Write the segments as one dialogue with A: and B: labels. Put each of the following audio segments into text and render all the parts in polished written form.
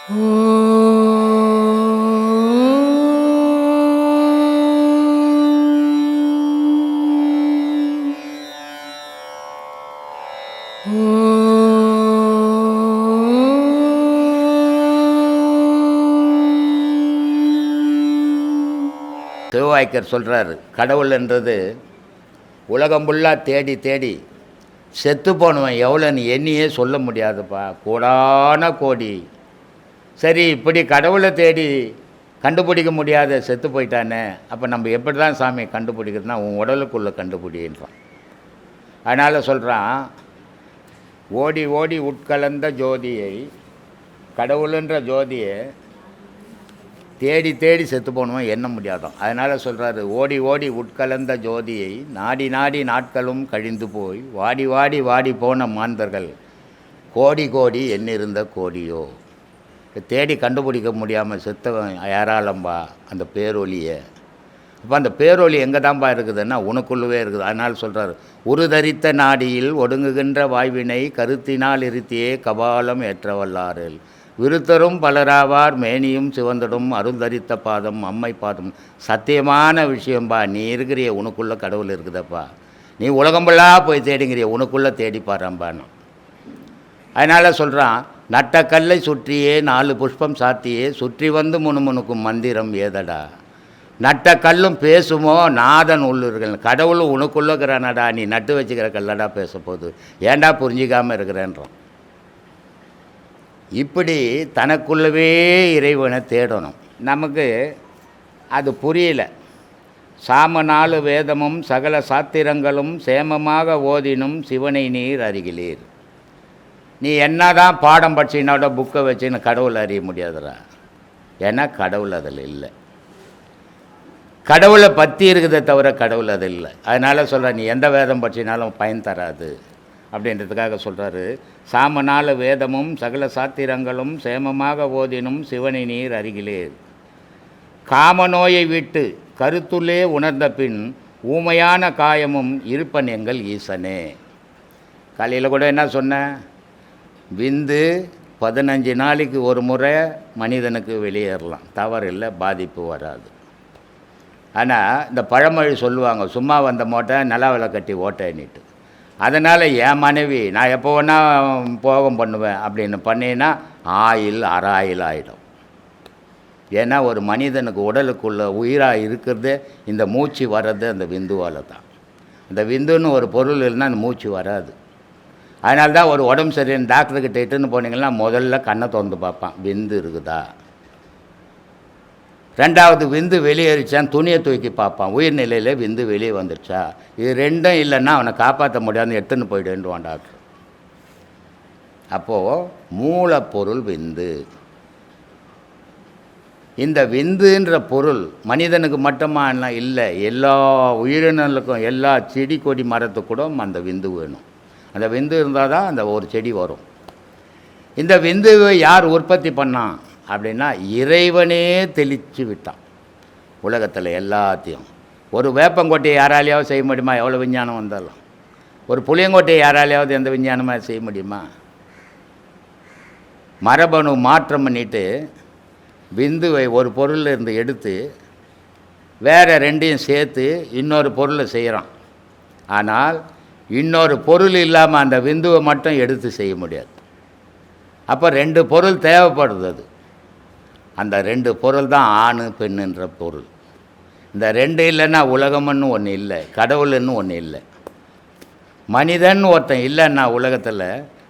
A: திருவாய்க்கர் சொல்கிறாரு, கடவுள்ன்றது உலகம் ஃபுல்லாக தேடி தேடி செத்து போனவன் எவ்வளோன்னு எண்ணியே சொல்ல முடியாதுப்பா, கோடான கோடி. சரி, இப்படி கடவுளை தேடி கண்டுபிடிக்க முடியாத செத்து போயிட்டானே, அப்போ நம்ம எப்படி தான் சாமியை கண்டுபிடிக்கிறதுனா உன் உடலுக்குள்ளே கண்டுபிடின்றான். அதனால் சொல்கிறான், ஓடி ஓடி உட்கலந்த ஜோதியை, கடவுளுன்ற ஜோதியை தேடி தேடி செத்து போனவன் எண்ண முடியாதான். அதனால் சொல்கிறாரு, ஓடி ஓடி உட்கலந்த ஜோதியை நாடி நாடி நாட்களும் கழிந்து போய் வாடி வாடி வாடி போன மாந்தர்கள் கோடி கோடி எண்ணிருந்த கோடியோ. தேடி கண்டுபிடிக்க முடியாமல் செத்தவன் யாராலம்பா அந்த பேரொலியை. அப்போ அந்த பேரொலி எங்கே தான்ப்பா இருக்குதுன்னா உனக்குள்ளவே இருக்குது. அதனால் சொல்கிறார், உருதரித்த நாடியில் ஒடுங்குகின்ற வாய்வினை கருத்தினால் இருத்தியே கபாலம் ஏற்றவல்லாரில் விருத்தரும் பலராவார் மேனியும் சிவந்தடும் அருந்தரித்த பாதம் அம்மை பாதம். சத்தியமான விஷயம்பா, நீ இருக்கிறிய உனக்குள்ளே கடவுள் இருக்குதப்பா. நீ உலகம்பெல்லாம் போய் தேடிங்கிறிய உனக்குள்ளே தேடி பாரும்பான்னு. அதனால் சொல்கிறான், நட்ட கல்லை சுற்றியே 4 புஷ்பம் சாத்தியே சுற்றி வந்து முணுமுணுக்கும் மந்திரம் ஏதடா. நட்ட கல்லும் பேசுமோ நாதன் உள்ளுர்கள். கடவுளும் உனக்குள்ளே இருக்கிறானடா, நீ நட்டு வச்சுக்கிற கல்லடா பேச போகுது, ஏண்டா புரிஞ்சிக்காமல் இருக்கிறேன்றோம். இப்படி தனக்குள்ளவே இறைவனை தேடணும். நமக்கு அது புரியல. சாம 4 வேதமும் சகல சாத்திரங்களும் சேமமாக ஓதினும் சிவனை நீர் அறிகிலீர். நீ என்ன தான் பாடம் படிச்சினோட புக்கை வச்சுன்னு கடவுள் அறிய முடியாதுடா. ஏன்னா கடவுள் அதில் இல்லை. கடவுளை பற்றி இருக்குதே தவிர கடவுள் அது இல்லை. அதனால் சொல்கிற, நீ எந்த வேதம் படிச்சினாலும் பயன் தராது அப்படின்றதுக்காக சொல்கிறாரு, சாம 4 வேதமும் சகல சாத்திரங்களும் சேமமாக ஓதினும் சிவனை நீர் அருகிலேர். காம நோயை விட்டு கருத்துள்ளே உணர்ந்த பின் ஊமையான காயமும் இருப்பன் எங்கள் ஈசனே. காலையில் கூட என்ன சொன்னேன், விந்து 15 நாளைக்கு ஒரு முறை மனிதனுக்கு வெளியேறலாம், தவறு இல்லை, பாதிப்பு வராது. ஆனால் இந்த பழமொழி சொல்லுவாங்க, சும்மா வந்த மூட்டை நிலாவில் கட்டி ஓட்டைன்னுட்டு. அதனால் என் மனைவி நான் எப்போ வேணால் போகம் பண்ணுவேன் அப்படின்னு பண்ணினா ஆயில் அராயில் ஆகிடும். ஏன்னா ஒரு மனிதனுக்கு உடலுக்குள்ளே உயிராக இருக்கிறது இந்த மூச்சு வர்றது அந்த விந்துவால் தான். அந்த விந்துன்னு ஒரு பொருள் இல்லைன்னா அந்த மூச்சு வராது. அதனால தான் ஒரு உடம்பு சரியான டாக்டர்கிட்ட இட்டுன்னு போனீங்கன்னா முதல்ல கண்ணை திறந்து பார்ப்பான், விந்து இருக்குதா. 2வது விந்து வெளியேறிச்சான் துணியை தூக்கி பார்ப்பான், உயிர்நிலையில் விந்து வெளியே வந்துடுச்சா. இது 2ம் இல்லைன்னா அவனை காப்பாற்ற முடியாதுன்னு எடுத்துன்னு போயிடுவான் டாக்டர். அப்போது மூலப்பொருள் விந்து. இந்த விந்துன்ற பொருள் மனிதனுக்கு மட்டுமா இல்லை, எல்லா உயிரினங்களுக்கும், எல்லா செடி கொடி மரத்துக்கு கூட அந்த விந்து வேணும். அந்த விந்து இருந்தால் தான் அந்த ஒரு செடி வரும். இந்த விந்துவை யார் உற்பத்தி பண்ணான் அப்படின்னா இறைவனே தெளித்து விட்டான் உலகத்தில் எல்லாத்தையும். ஒரு வேப்பங்கொட்டையை யாராலையாவது செய்ய முடியுமா? எவ்வளோ விஞ்ஞானம் வந்தாலும். ஒரு புளியங்கொட்டையை யாராலையாவது எந்த விஞ்ஞானமாக செய்ய முடியுமா? மரபணு மாற்றம் பண்ணிட்டு விந்துவை ஒரு பொருளில் இருந்து எடுத்து வேறு 2யும் சேர்த்து இன்னொரு பொருளை செய்கிறான். ஆனால் இன்னொரு பொருள் இல்லாமல் அந்த விந்துவை மட்டும் எடுத்து செய்ய முடியாது. அப்போ 2 பொருள் தேவைப்படுது. அது அந்த 2 பொருள் தான் ஆணு பெண்ணுன்ற பொருள். இந்த 2 இல்லைன்னா உலகம்னு ஒன்று இல்லை, கடவுள்னு ஒன்று இல்லை. மனிதன் ஒருத்தன் இல்லைன்னா உலகத்தில்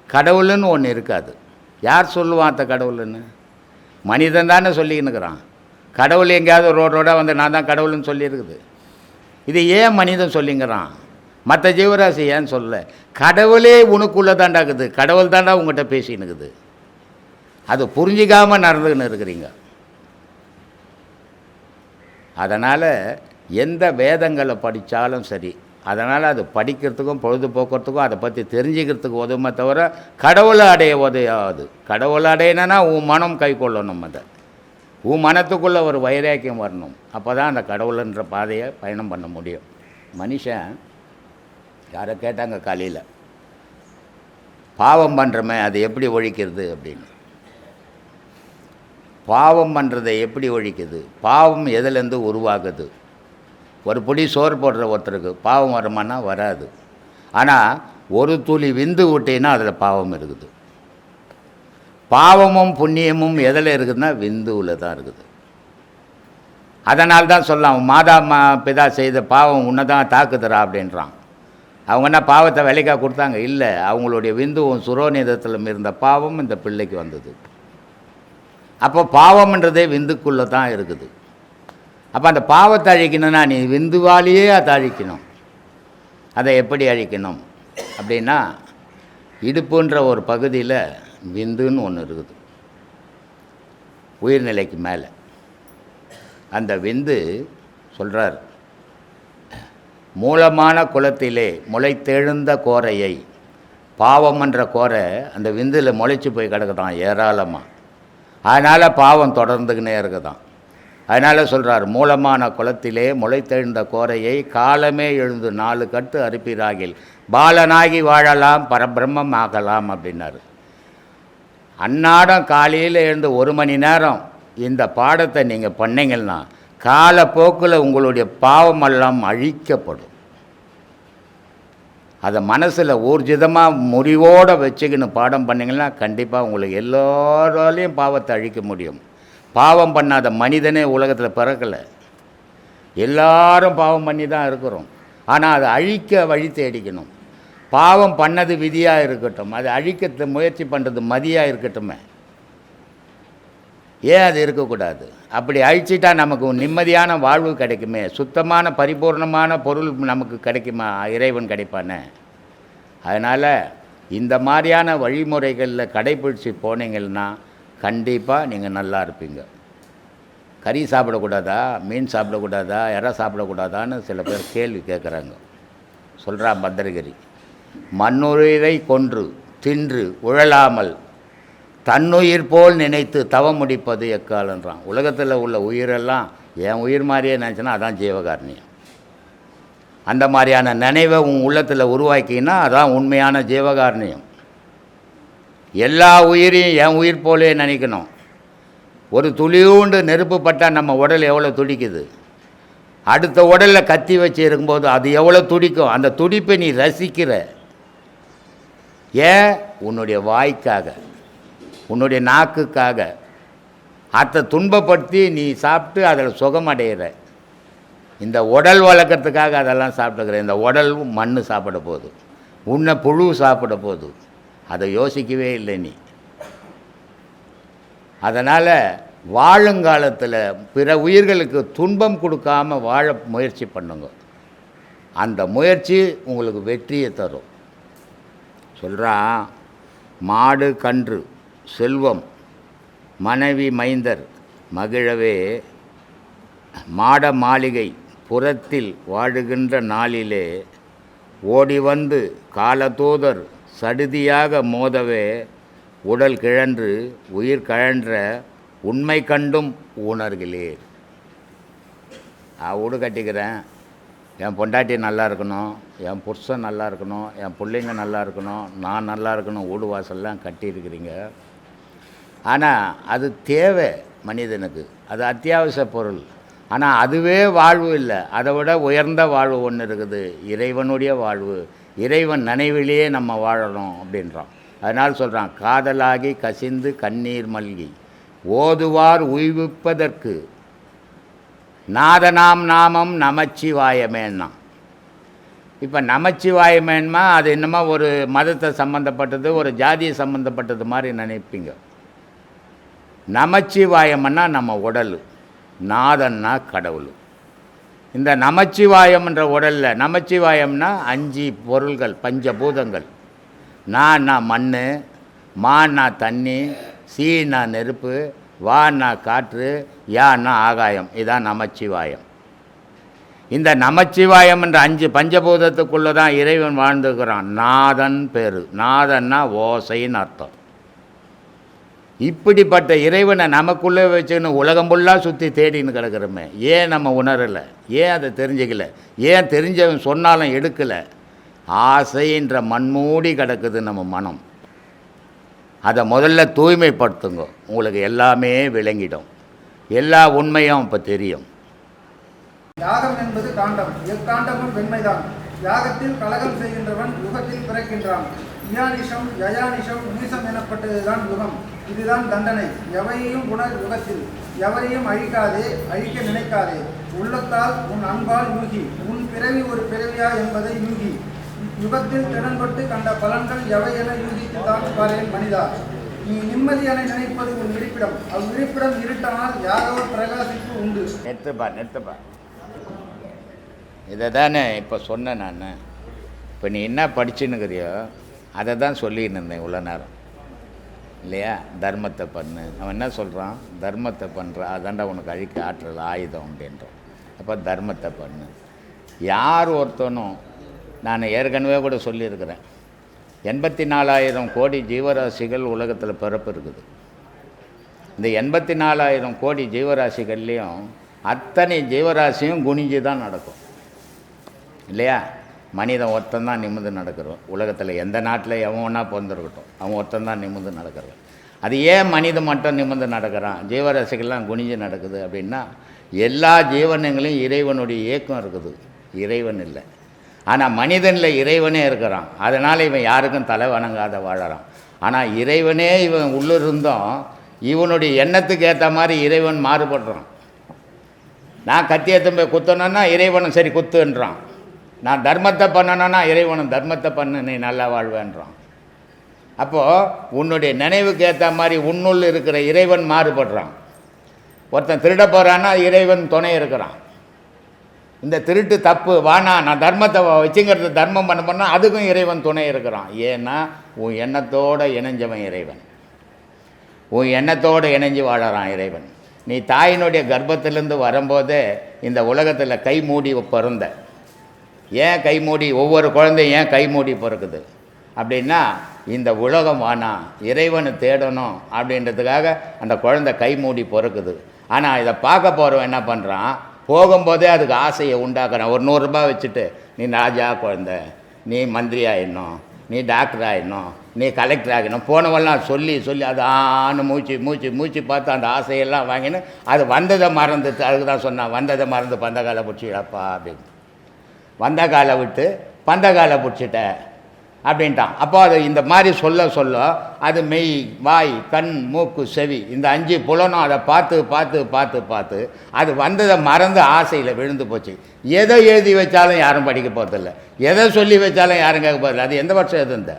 A: கடவுள்னு ஒன்று இருக்காது. யார் சொல்லுவான் அந்த கடவுள்னு? மனிதன் தானே சொல்லிக்கின்னுக்கிறான். கடவுள் எங்கேயாவது ரோடோட வந்து நான் தான் கடவுள்னு சொல்லியிருக்குது. இது ஏன் மனிதன் சொல்லிங்கிறான், மற்ற ஜீவராசி ஏன் சொல்ல? கடவுளே உனக்குள்ளே தாண்டாக்குது, கடவுள் தாண்டா உங்கள்கிட்ட பேசினுக்குது. அது புரிஞ்சிக்காமல் நடந்துக்கின்னு இருக்கிறீங்க. அதனால் எந்த வேதங்களை படித்தாலும் சரி, அதனால் அது படிக்கிறதுக்கும் பொழுதுபோக்குறதுக்கும் அதை பற்றி தெரிஞ்சுக்கிறதுக்கு உதவுமே தவிர கடவுளை அடைய உதவாது. கடவுளை அடையணுன்னா உன் மனம் கை கொள்ளணும். அதை உன் மனத்துக்குள்ளே ஒரு வைராக்கியம் வரணும். அப்போ தான் அந்த கடவுளுன்ற பாதையை பயணம் பண்ண முடியும். மனுஷன் யாரை கேட்டாங்க காலையில், பாவம் பண்ணுறமே அது எப்படி ஒழிக்கிறது அப்படின்னு. பாவம் பண்ணுறதை எப்படி ஒழிக்குது? பாவம் எதுலேருந்து உருவாகுது? ஒரு பிடி சோறு போடுற ஒருத்தருக்கு பாவம் வருமானா வராது. ஆனால் ஒரு துளி விந்து விட்டீங்கன்னா அதில் பாவம் இருக்குது. பாவமும் புண்ணியமும் எதில் இருக்குதுன்னா விந்துவில் தான் இருக்குது. அதனால் தான் சொல்லலாம், மாதா பிதா செய்த பாவம் உன்னை தான் தாக்குதுரா அப்படின்றான். அவங்க என்ன பாவத்தை விலைக்கா கொடுத்தாங்க? இல்லை, அவங்களுடைய விந்துவும் சுரோநிதத்திலும் இருந்த பாவம் இந்த பிள்ளைக்கு வந்தது. அப்போ பாவம்ன்றதே விந்துக்குள்ளே தான் இருக்குது. அப்போ அந்த பாவத்தை அழிக்கணும்னா நீ விந்துவாலேயே அதை அழிக்கணும். அதை எப்படி அழிக்கணும் அப்படின்னா, இடுப்புன்ற ஒரு பகுதியில் விந்துன்னு ஒன்று இருக்குது, உயிர்நிலைக்கு மேலே. அந்த விந்து சொல்கிறார், மூலமான குலத்திலே முளைத்தெழுந்த கோரையை, பாவம்ன்ற கோரை அந்த விந்தில் முளைச்சி போய் கிடக்குதான் ஏராளமாக. அதனால் பாவம் தொடர்ந்துக்கினே இருக்குதான். அதனால் சொல்கிறார், மூலமான குலத்திலே முளைத்தெழுந்த கோரையை காலமே எழுந்து 4 கட்டு அறுப்பிறாகில் பாலனாகி வாழலாம் பரபிரம்மம் ஆகலாம் அப்படின்னாரு. அன்னாடம் காலையில் எழுந்து 1 மணி நேரம் இந்த பாடத்தை நீங்கள் பண்ணிங்கன்னா காலப்போக்கில் உங்களுடைய பாவமெல்லாம் அழிக்கப்படும். அதை மனசில் ஊர்ஜிதமாக முறிவோடு வச்சுக்கின்னு பாடம் பண்ணிங்கன்னா கண்டிப்பாக உங்களுக்கு எல்லோராலையும் பாவத்தை அழிக்க முடியும். பாவம் பண்ணாத மனிதனே உலகத்தில் பிறக்கலை, எல்லாரும் பாவம் பண்ணி தான் இருக்கிறோம். ஆனால் அதை அழிக்க வழி தேடிக்கணும். பாவம் பண்ணது விதியாக இருக்கட்டும், அதை அழிக்க முயற்சி பண்ணுறது மதியாக இருக்கட்டுமே. ஏன் அது இருக்கக்கூடாது? அப்படி அழிச்சிட்டா நமக்கு நிம்மதியான வாழ்வு கிடைக்குமே, சுத்தமான பரிபூர்ணமான பொருள் நமக்கு கிடைக்குமா, இறைவன் கிடைப்பானே. அதனால் இந்த மாதிரியான வழிமுறைகளில் கடைப்பிடிச்சி போனீங்கன்னா கண்டிப்பாக நீங்கள் நல்லா இருப்பீங்க. கறி சாப்பிடக்கூடாதா, மீன் சாப்பிடக்கூடாதா, இறை சாப்பிடக்கூடாதான்னு சில பேர் கேள்வி கேட்குறாங்க. சொல்கிறான் பத்திரகிரி, மண்ணுயிரை கொன்று தின்று உழலாமல் தன்னுயிர் போல் நினைத்து தவம் முடிப்பது எக்காலன்றான். உலகத்தில் உள்ள உயிரெல்லாம் என் உயிர் மாதிரியே நினச்சின்னா அதான் ஜீவகாரணியம். அந்த மாதிரியான நினைவை உன் உள்ளத்தில் உருவாக்கினா அதான் உண்மையான ஜீவகாரணியம். எல்லா உயிரையும் என் உயிர் போலே நினைக்கணும். ஒரு துளியூண்டு நெருப்பு பட்டால் நம்ம உடல் எவ்வளோ துடிக்குது, அடுத்த உடலில் கத்தி வச்சு இருக்கும்போது அது எவ்வளோ துடிக்கும். அந்த துடிப்பை நீ ரசிக்கிற. ஏன்? உன்னுடைய வாய்க்காக, உன்னுடைய நாக்குக்காக. அதை துன்பப்படுத்தி நீ சாப்பிட்டு அதில் சுகமடைகிற. இந்த உடல் வளர்க்குறதுக்காக அதெல்லாம் சாப்பிட்டுக்கிற. இந்த உடல் மண் சாப்பிட போகுது, உன்னை புழு சாப்பிட போகுது. அதை யோசிக்கவே இல்லை நீ. அதனால் வாழுங்காலத்தில் பிற உயிர்களுக்கு துன்பம் கொடுக்காமல் வாழ முயற்சி பண்ணுங்க. அந்த முயற்சி உங்களுக்கு வெற்றியை தரும். சொல்கிறான், மாடு கன்று செல்வம் மனைவி மைந்தர் மகிழவே மாட மாளிகை புறத்தில் வாழுகின்ற நாளிலே ஓடி வந்து காலதூதர் சடுதியாக மோதவே உடல் கிழன்று உயிர் கழன்ற உண்மை கண்டும் உணர்கிறீர். வீடு கட்டிக்கிறேன், என் பொண்டாட்டி நல்லா இருக்கணும், என் புருஷன் நல்லா இருக்கணும், என் பிள்ளைங்க நல்லா இருக்கணும், நான் நல்லா இருக்கணும், வீடு வாசல்லாம் கட்டியிருக்கிறீங்க. ஆனால் அது தேவை மனிதனுக்கு, அது அத்தியாவசிய பொருள். ஆனால் அதுவே வாழ்வு இல்லை. அதை விட உயர்ந்த வாழ்வு ஒன்று இருக்குது, இறைவனுடைய வாழ்வு. இறைவன் நினைவிலேயே நம்ம வாழணும் அப்படின்றான். அதனால் சொல்கிறான், காதலாகி கசிந்து கண்ணீர் மல்கி ஓதுவார் உய்விப்பதற்கு நாதனாம் நாமம் நமச்சிவாயமேன்னா. இப்போ நமச்சிவாயமேன்மா அது என்னமோ ஒரு மதத்தை சம்மந்தப்பட்டது, ஒரு ஜாதியை சம்மந்தப்பட்டது மாதிரி நினைப்பீங்க. நமச்சிவாயம்னா நம்ம உடல், நாதன்னா கடவுள். இந்த நமச்சிவாயம்ன்ற உடலில் நமச்சிவாயம்னா 5 பொருள்கள், பஞ்சபூதங்கள். நான்னா மண், மான்னா தண்ணி, சீனா நெருப்பு, வான்னா காற்று, யான்னா ஆகாயம். இதான் நமச்சிவாயம். இந்த நமச்சிவாயம் என்ற 5 பஞ்சபூதத்துக்குள்ளே தான் இறைவன் வாழ்ந்துக்கிறான். நாதன் பேர். நாதன்னா ஓசைன்னு அர்த்தம். இப்படிப்பட்ட இறைவனை நமக்குள்ளே வச்சுன்னு உலகம் ஃபுல்லாக சுற்றி தேடின்னு கிடக்கிறோமே, ஏன் நம்ம உணரலை? ஏன் அதை தெரிஞ்சிக்கல? ஏன் தெரிஞ்சவன் சொன்னாலும் எடுக்கலை? ஆசைன்ற மண்மூடி கிடக்குது நம்ம மனம். அதை முதல்ல தூய்மைப்படுத்துங்க, உங்களுக்கு எல்லாமே விளங்கிடும், எல்லா உண்மையும் இப்போ தெரியும்.
B: யாகம் என்பது காண்டம், எக்காண்டமும் வெண்மைதான். யாகத்தில் கலகம் செய்கின்றவன் யுகத்தில் பிறக்கின்றான். இயானிஷம் யயானிஷம் நீசம் எனப்பட்டதுதான் யுகம். இதுதான் தண்டனை. எவையையும் உணர் யுகத்தில். எவரையும் அழிக்காதே, அழிக்க நினைக்காதே. உள்ளத்தால் உன் அன்பால் யூகி. உன் பிறவி ஒரு பிறவியா என்பதை யூகி. யுகத்தில் திறன்பட்டு கண்ட பலன்கள் எவை என யூகித்துதான் பாரேன் மனிதா. நீ நிம்மதியான நினைப்பது உன் இருப்பிடம். அவ்விருப்பிடம் இருட்டானால் யாரோ பிரகாசிப்பு உண்டு.
A: நிறுத்துப்பா. இதை தானே இப்போ சொன்னேன் நான். இப்போ நீ என்ன படிச்சுன்னுக்கிறியோ அதை தான் சொல்லின்னு இருந்தேன் இவ்வளோ நேரம் இல்லையா? தர்மத்தை பண்ணு. அவன் என்ன சொல்கிறான்? தர்மத்தை பண்ணுற அதாண்டா உனக்கு அழிக்க ஆற்றல் ஆயுதம் அப்படின்றான். அப்போ தர்மத்தை பண்ணு. யார் ஒருத்தனும், நான் ஏற்கனவே கூட சொல்லியிருக்கிறேன், 84,000 கோடி ஜீவராசிகள் உலகத்தில் பிறப்பு இருக்குது. இந்த 84,000 கோடி ஜீவராசிகள்லேயும் அத்தனை ஜீவராசியும் குனிஞ்சு தான் நடக்கும் இல்லையா? மனிதன் ஒருத்தந்தான் நிமிர்ந்து நடக்கிறோம் உலகத்தில். எந்த நாட்டில் எவன் ஒன்றா பிறந்திருக்கட்டும், அவன் ஒருத்தந்தான் நிமிர்ந்து நடக்கிறோம். அது ஏன் மனிதன் மட்டும் நிமிர்ந்து நடக்கிறான், ஜீவராசிகள்லாம் குனிஞ்சு நடக்குது அப்படின்னா, எல்லா ஜீவனங்களையும் இறைவனுடைய இயக்கம் இருக்குது, இறைவன் இல்லை. ஆனால் மனிதனில் இறைவனே இருக்கிறான். அதனால் இவன் யாருக்கும் தலை வணங்காத வாழறான். ஆனால் இறைவனே இவன் உள்ளிருந்தும் இவனுடைய எண்ணத்துக்கு ஏற்ற மாதிரி இறைவன் மாறுபடுறான். நான் கத்தியத்தை போய் குத்தணுன்னா இறைவனும் சரி குத்துன்றான். நான் தர்மத்தை பண்ணணுன்னா இறைவனும் தர்மத்தை பண்ணு, நீ நல்லா வாழ்வேன்றான். அப்போது உன்னுடைய நினைவுக்கு ஏற்ற மாதிரி உன்னுள் இருக்கிற இறைவன் மாறுபடுறான். ஒருத்தன் திருட போகிறான்னா இறைவன் துணை இருக்கிறான். இந்த திருட்டு தப்பு வானா, நான் தர்மத்தை வச்சுங்கிறது தர்மம் பண்ண போனால் அதுக்கும் இறைவன் துணை இருக்கிறான். ஏன்னா உன் எண்ணத்தோடு இணைஞ்சவன் இறைவன், உன் எண்ணத்தோடு இணைஞ்சு வாழறான் இறைவன். நீ தாயினுடைய கர்ப்பத்திலேருந்து வரும்போதே இந்த உலகத்தில் கை மூடி பிறந்த. ஏன் கை மூடி? ஒவ்வொரு குழந்தையும் ஏன் கை மூடி பிறக்குது அப்படின்னா, இந்த உலகம் வானா இறைவனை தேடணும் அப்படின்றதுக்காக அந்த குழந்தை கை மூடி பிறக்குது. ஆனால் இதை பார்க்க போகிறவன் என்ன பண்ணுறான், போகும்போதே அதுக்கு ஆசையை உண்டாக்குறான். ஒரு 100 ரூபாய் வச்சுட்டு, நீ ராஜா குழந்தை, நீ மந்திரி ஆகிடணும், நீ டாக்டர் ஆகிடணும், நீ கலெக்டர் ஆகிடணும், போனவெல்லாம் சொல்லி சொல்லி அது ஆன்னு மூச்சு பார்த்து அந்த ஆசையெல்லாம் வாங்கின்னு அது வந்ததை மறந்துட்டு, அதுக்கு தான் சொன்னான், வந்ததை மறந்து பந்த காலை பிடிச்சிடப்பா அப்படின்னு. வந்த காலை விட்டு பந்த காலை பிடிச்சிட்ட அப்படின்ட்டான். அப்போ அது இந்த மாதிரி சொல்ல சொல்ல அது மெய், வாய், கண், மூக்கு, செவி, இந்த 5 புலனும் அதை பார்த்து பார்த்து பார்த்து பார்த்து அது வந்ததை மறந்து ஆசையில் விழுந்து போச்சு. எதை எழுதி வச்சாலும் யாரும் படிக்க போகிறதில்ல, எதை சொல்லி வச்சாலும் யாரும் கேட்க போகிறதில்ல. அது எந்த வருஷம் எது? இந்த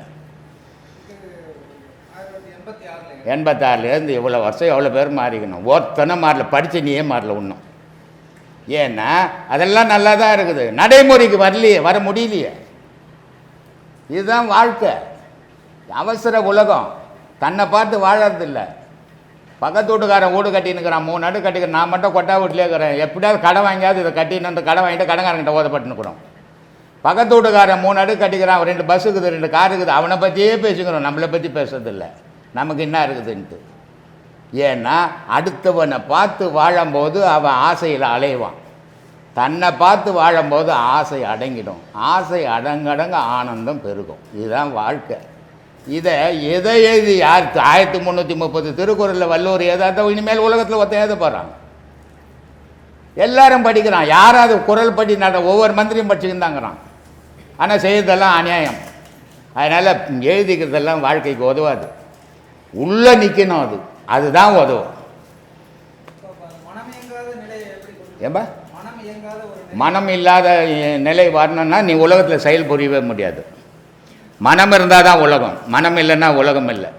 A: 86லேருந்து இவ்வளோ வருஷம் எவ்வளோ பேர் மாறிக்கணும். ஒருத்தனை மாறல, படித்த நீயே மாறல ஒன்றும். ஏன்னா அதெல்லாம் நல்லா தான் இருக்குது, நடைமுறைக்கு வரலையே, வர முடியலையே. இதுதான் வாழ்க்கை. அவசர உலகம். தன்னை பார்த்து வாழறதில்லை. பக்கத்து வீட்டுக்காரன் வீடு கட்டினுக்கிறான், 3 அடி கட்டிக்கிறேன், நான் மட்டும் கொட்டா வீட்டிலே இருக்கிறேன். எப்படியாவது கடை வாங்கியாவது இதை கட்டின்னு கடை வாங்கிட்டு கடைக்காரங்கிட்ட ஓதப்பட்டுனுக்குறோம். பக்கத்து வீட்டுக்காரன் 3 அடி கட்டிக்கிறான், 2 பஸ் இருக்குது, 2 கார் இருக்குது, அவனை பற்றியே பேசிக்கிறோம், நம்மளை பற்றி பேசுறதில்லை. நமக்கு என்ன இருக்குதுன்ட்டு. ஏன்னா அடுத்தவனை பார்த்து வாழும்போது அவன் ஆசையில் அலைவான். தன்னை பார்த்து வாழும்போது ஆசை அடங்கிடும். ஆசை அடங்கடங்க ஆனந்தம் பெருகும். இதுதான் வாழ்க்கை. இதை எதை எழுதி யார் 1330 திருக்குறளில் வள்ளுவர் ஏதாவது இனிமேல் உலகத்தில் ஒருத்தன் எழுத போகிறாங்க. எல்லாரும் படிக்கிறான். யாராவது குரல் படி ஒவ்வொரு மந்திரியும் படிச்சுக்கிந்தாங்கிறான். ஆனால் செய்யறதெல்லாம் அநியாயம். அதனால் எழுதிக்கிறதெல்லாம் வாழ்க்கைக்கு உதவாது. உள்ளே நிற்கணும், அதுதான் உதவும். ஏன்பா மனம் இல்லாத நிலை வரணும்னா நீ உலகத்தில் செயல் புரியவே முடியாது. மனம் இருந்தால் தான் உலகம், மனம் இல்லைன்னா உலகம் இல்லை.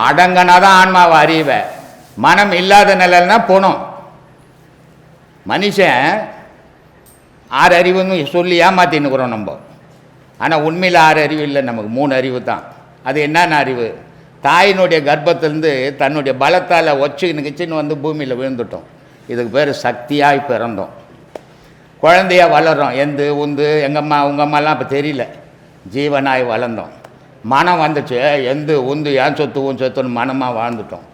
A: அடங்கினாதான் ஆன்மாவை அறிவ. மனம் இல்லாத நிலைன்னா போனோம். மனுஷன் 6 அறிவுன்னு சொல்லி ஏமாத்தின்னுக்குறோம் நம்ம. ஆனால் உண்மையில் 6 அறிவு இல்லை, நமக்கு 3 அறிவு தான். அது என்னென்ன அறிவு? தாயினுடைய கர்ப்பத்திலேருந்து தன்னுடைய பலத்தால் ஒச்சுக்கின்னு வந்து பூமியில் விழுந்துட்டோம். இதுக்கு பேர் சக்தியாய் பிறந்தோம். குழந்தையாக வளர்கிறோம். எந்து உந்து எங்கம்மா உங்கள் அம்மாலாம் இப்போ தெரியல. ஜீவனாய் வளர்ந்தோம். மனம் வந்துச்சு. எந்து உந்து ஏன் சொத்து உன் சொத்துன்னு மனமாக வாழ்ந்துட்டோம்.